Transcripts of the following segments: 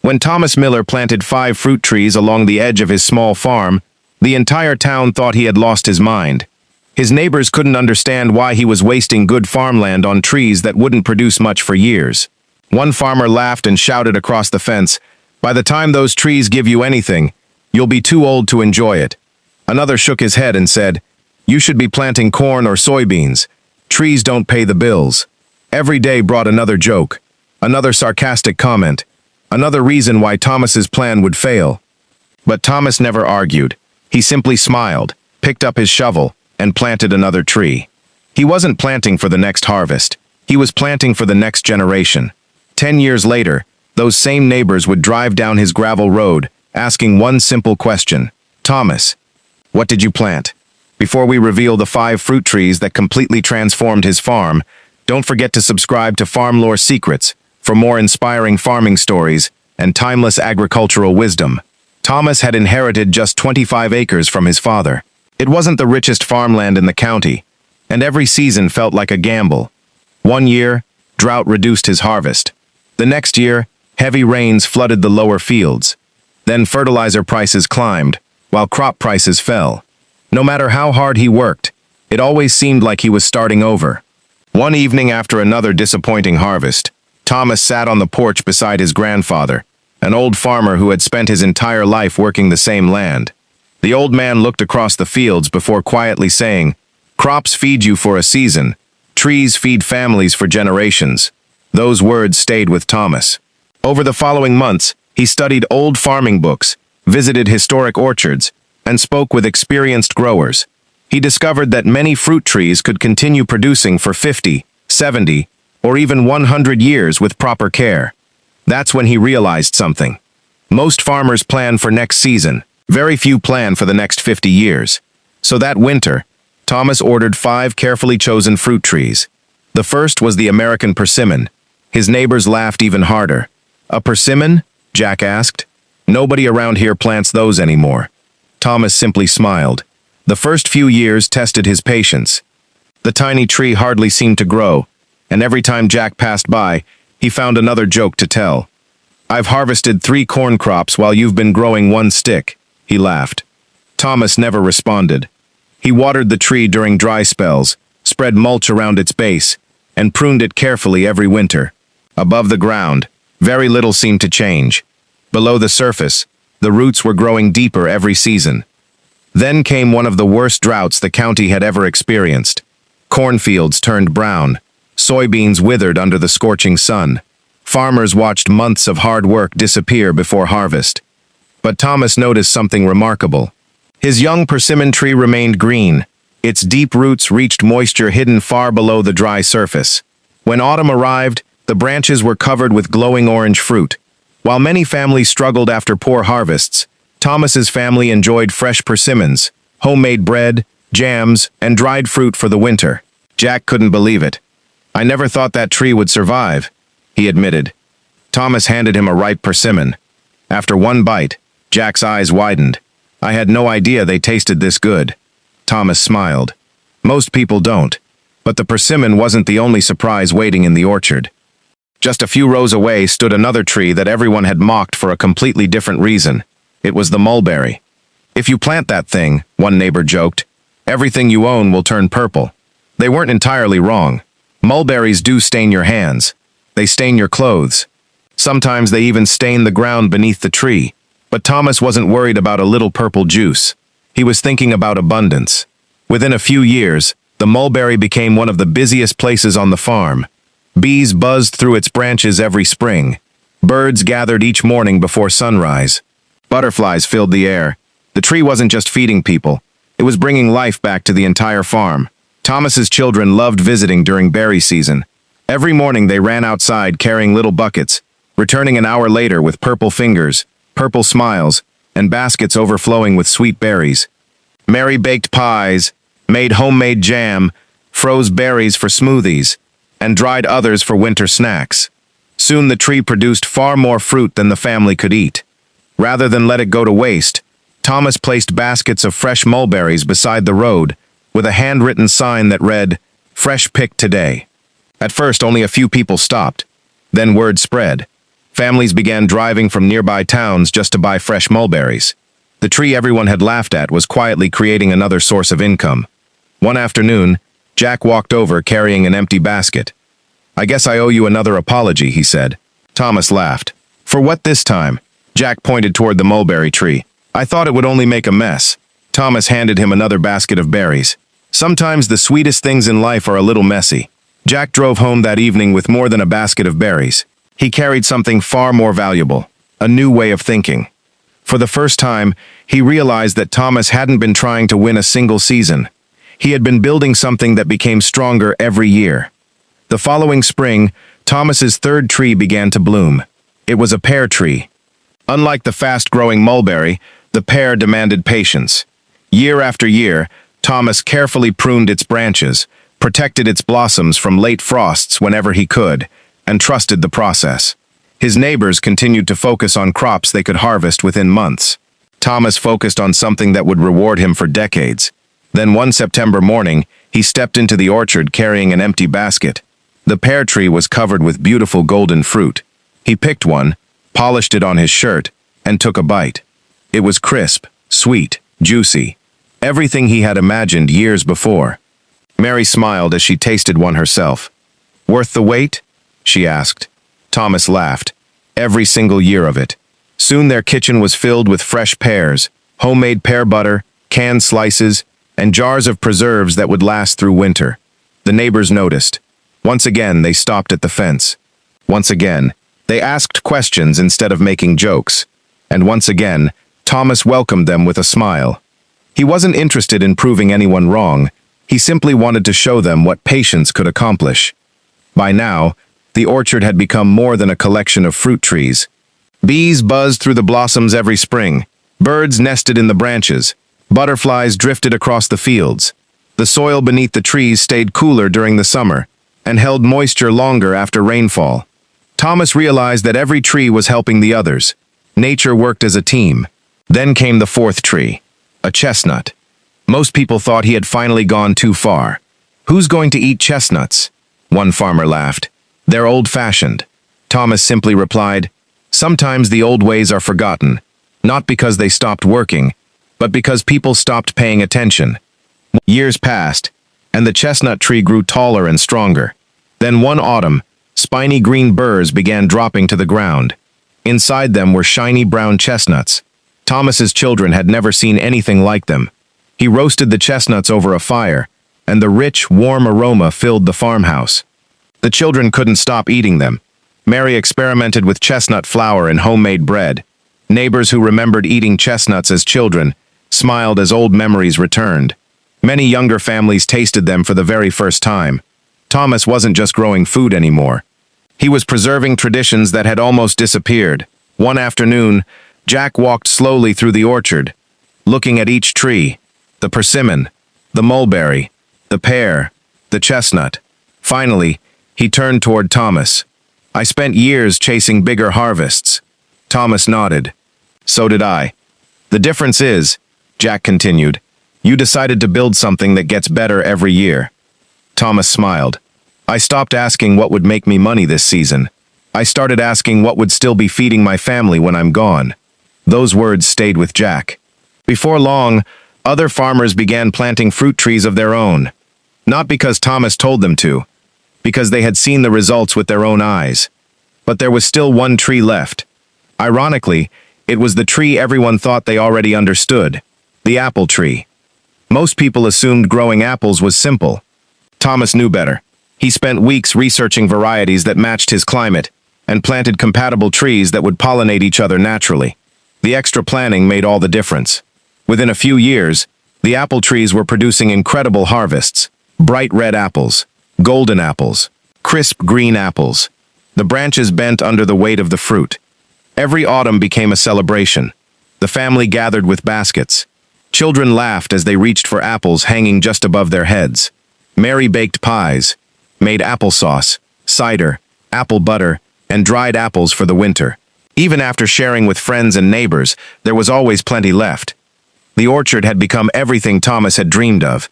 When Thomas Miller planted 5 fruit trees along the edge of his small farm, the entire town thought he had lost his mind. His neighbors couldn't understand why he was wasting good farmland on trees that wouldn't produce much for years. One farmer laughed and shouted across the fence, "By the time those trees give you anything, you'll be too old to enjoy it." Another shook his head and said, "You should be planting corn or soybeans. Trees don't pay the bills." Every day brought another joke, another sarcastic comment, another reason why Thomas's plan would fail. But Thomas never argued. He simply smiled, picked up his shovel, and planted another tree. He wasn't planting for the next harvest. He was planting for the next generation. 10 years later, those same neighbors would drive down his gravel road, asking one simple question: "Thomas, what did you plant?" Before we reveal the 5 fruit trees that completely transformed his farm, don't forget to subscribe to Farm Lore Secrets for more inspiring farming stories and timeless agricultural wisdom. Thomas had inherited just 25 acres from his father. It wasn't the richest farmland in the county, and every season felt like a gamble. One year, drought reduced his harvest. The next year, heavy rains flooded the lower fields. Then fertilizer prices climbed, while crop prices fell. No matter how hard he worked, it always seemed like he was starting over. One evening after another disappointing harvest, Thomas sat on the porch beside his grandfather, an old farmer who had spent his entire life working the same land. The old man looked across the fields before quietly saying, "Crops feed you for a season. Trees feed families for generations." Those words stayed with Thomas. Over the following months, he studied old farming books, visited historic orchards, and spoke with experienced growers. He discovered that many fruit trees could continue producing for 50, 70, or even 100 years with proper care. That's when he realized something. Most farmers plan for next season. Very few plan for the next 50 years. So that winter, Thomas ordered 5 carefully chosen fruit trees. The first was the American persimmon. His neighbors laughed even harder. "A persimmon?" Jack asked. "Nobody around here plants those anymore." Thomas simply smiled. The first few years tested his patience. The tiny tree hardly seemed to grow, and every time Jack passed by, he found another joke to tell. "I've harvested 3 corn crops while you've been growing 1 stick," he laughed. Thomas never responded. He watered the tree during dry spells, spread mulch around its base, and pruned it carefully every winter. Above the ground, very little seemed to change. Below the surface, the roots were growing deeper every season. Then came one of the worst droughts the county had ever experienced. Cornfields turned brown. Soybeans withered under the scorching sun. Farmers watched months of hard work disappear before harvest. But Thomas noticed something remarkable. His young persimmon tree remained green. Its deep roots reached moisture hidden far below the dry surface. When autumn arrived, the branches were covered with glowing orange fruit. While many families struggled after poor harvests, Thomas's family enjoyed fresh persimmons, homemade bread, jams, and dried fruit for the winter. Jack couldn't believe it. "I never thought that tree would survive," he admitted. Thomas handed him a ripe persimmon. After one bite, Jack's eyes widened. "I had no idea they tasted this good." Thomas smiled. Most people don't. But the persimmon wasn't the only surprise waiting in the orchard. Just a few rows away stood another tree that everyone had mocked for a completely different reason. It was the mulberry. "If you plant that thing," one neighbor joked, "everything you own will turn purple." They weren't entirely wrong. Mulberries do stain your hands. They stain your clothes. Sometimes they even stain the ground beneath the tree. But Thomas wasn't worried about a little purple juice. He was thinking about abundance. Within a few years, the mulberry became one of the busiest places on the farm. Bees buzzed through its branches every spring. Birds gathered each morning before sunrise. Butterflies filled the air. The tree wasn't just feeding people. It was bringing life back to the entire farm. Thomas's children loved visiting during berry season. Every morning they ran outside carrying little buckets, returning an hour later with purple fingers, purple smiles, and baskets overflowing with sweet berries. Mary baked pies, made homemade jam, froze berries for smoothies, and dried others for winter snacks. Soon the tree produced far more fruit than the family could eat. Rather than let it go to waste, Thomas placed baskets of fresh mulberries beside the road with a handwritten sign that read, "Fresh picked today." At first, only a few people stopped. Then word spread. Families began driving from nearby towns just to buy fresh mulberries. The tree everyone had laughed at was quietly creating another source of income. One afternoon, Jack walked over carrying an empty basket. "I guess I owe you another apology," he said. Thomas laughed. "For what this time?" Jack pointed toward the mulberry tree. "I thought it would only make a mess." Thomas handed him another basket of berries. Sometimes the sweetest things in life are a little messy. Jack drove home that evening with more than a basket of berries. He carried something far more valuable, a new way of thinking. For the first time, he realized that Thomas hadn't been trying to win a single season. He had been building something that became stronger every year. The following spring, Thomas's third tree began to bloom. It was a pear tree. Unlike the fast-growing mulberry, the pear demanded patience. Year after year, Thomas carefully pruned its branches, protected its blossoms from late frosts whenever he could, and trusted the process. His neighbors continued to focus on crops they could harvest within months. Thomas focused on something that would reward him for decades. Then one September morning, he stepped into the orchard carrying an empty basket. The pear tree was covered with beautiful golden fruit. He picked one, polished it on his shirt, and took a bite. It was crisp, sweet, juicy. Everything he had imagined years before. Mary smiled as she tasted one herself. "Worth the wait?" she asked. Thomas laughed. Every single year of it. Soon their kitchen was filled with fresh pears, homemade pear butter, canned slices, and jars of preserves that would last through winter. The neighbors noticed. Once again, they stopped at the fence. Once again, they asked questions instead of making jokes. And once again, Thomas welcomed them with a smile. He wasn't interested in proving anyone wrong. He simply wanted to show them what patience could accomplish. By now, the orchard had become more than a collection of fruit trees. Bees buzzed through the blossoms every spring. Birds nested in the branches. Butterflies drifted across the fields. The soil beneath the trees stayed cooler during the summer and held moisture longer after rainfall. Thomas realized that every tree was helping the others. Nature worked as a team. Then came the fourth tree, a chestnut. Most people thought he had finally gone too far. "Who's going to eat chestnuts?" One farmer laughed. "They're old-fashioned." Thomas simply replied, "Sometimes the old ways are forgotten, not because they stopped working, but because people stopped paying attention." Years passed, and the chestnut tree grew taller and stronger. Then one autumn, spiny green burrs began dropping to the ground. Inside them were shiny brown chestnuts. Thomas's children had never seen anything like them. He roasted the chestnuts over a fire, and the rich, warm aroma filled the farmhouse. The children couldn't stop eating them. Mary experimented with chestnut flour and homemade bread. Neighbors who remembered eating chestnuts as children smiled as old memories returned. Many younger families tasted them for the very first time. Thomas wasn't just growing food anymore. He was preserving traditions that had almost disappeared. One afternoon, Jack walked slowly through the orchard, looking at each tree, the persimmon, the mulberry, the pear, the chestnut. Finally, he turned toward Thomas. "I spent years chasing bigger harvests." Thomas nodded. "So did I. The difference is," Jack continued, "you decided to build something that gets better every year." Thomas smiled. "I stopped asking what would make me money this season. I started asking what would still be feeding my family when I'm gone." Those words stayed with Jack. Before long, other farmers began planting fruit trees of their own. Not because Thomas told them to, because they had seen the results with their own eyes. But there was still one tree left. Ironically, it was the tree everyone thought they already understood, the apple tree. Most people assumed growing apples was simple. Thomas knew better. He spent weeks researching varieties that matched his climate and planted compatible trees that would pollinate each other naturally. The extra planning made all the difference. Within a few years, the apple trees were producing incredible harvests. Bright red apples, golden apples, crisp green apples. The branches bent under the weight of the fruit. Every autumn became a celebration. The family gathered with baskets. Children laughed as they reached for apples hanging just above their heads. Mary baked pies, made applesauce, cider, apple butter, and dried apples for the winter. Even after sharing with friends and neighbors, there was always plenty left. The orchard had become everything Thomas had dreamed of.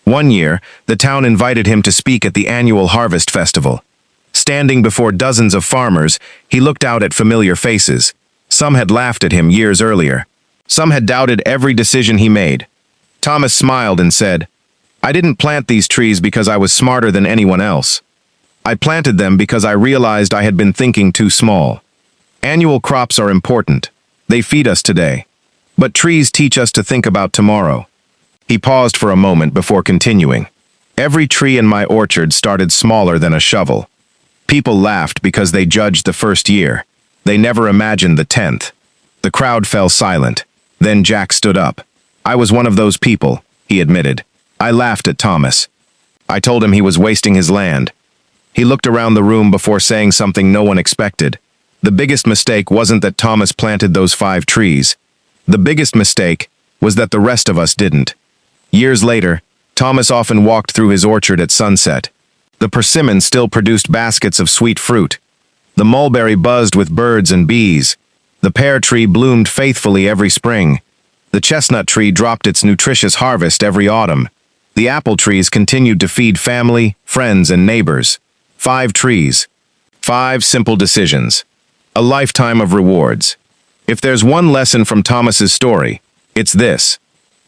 One year, the town invited him to speak at the annual harvest festival. Standing before dozens of farmers, he looked out at familiar faces. Some had laughed at him years earlier. Some had doubted every decision he made. Thomas smiled and said, "I didn't plant these trees because I was smarter than anyone else. I planted them because I realized I had been thinking too small. Annual crops are important. They feed us today. But trees teach us to think about tomorrow." He paused for a moment before continuing. "Every tree in my orchard started smaller than a shovel. People laughed because they judged the first year. They never imagined the 10th. The crowd fell silent. Then Jack stood up. "I was one of those people," he admitted. "I laughed at Thomas. I told him he was wasting his land." He looked around the room before saying something no one expected. The biggest mistake wasn't that Thomas planted those 5 trees. The biggest mistake was that the rest of us didn't. Years later, Thomas often walked through his orchard at sunset. The persimmon still produced baskets of sweet fruit. The mulberry buzzed with birds and bees. The pear tree bloomed faithfully every spring. The chestnut tree dropped its nutritious harvest every autumn. The apple trees continued to feed family, friends, and neighbors. 5 trees. 5 simple decisions. A lifetime of rewards. If there's one lesson from Thomas's story, it's this.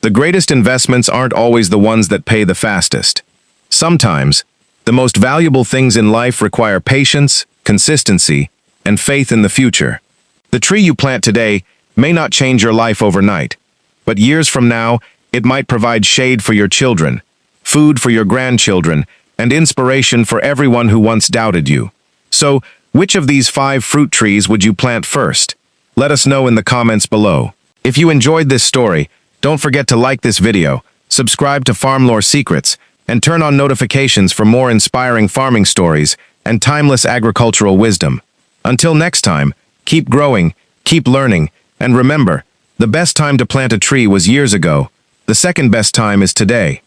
The greatest investments aren't always the ones that pay the fastest. Sometimes, the most valuable things in life require patience, consistency, and faith in the future. The tree you plant today may not change your life overnight, but years from now, it might provide shade for your children, food for your grandchildren, and inspiration for everyone who once doubted you. So, which of these 5 fruit trees would you plant first? Let us know in the comments below. If you enjoyed this story, don't forget to like this video, subscribe to Farm Lore Secrets, and turn on notifications for more inspiring farming stories and timeless agricultural wisdom. Until next time, keep growing, keep learning, and remember, the best time to plant a tree was years ago. The second best time is today.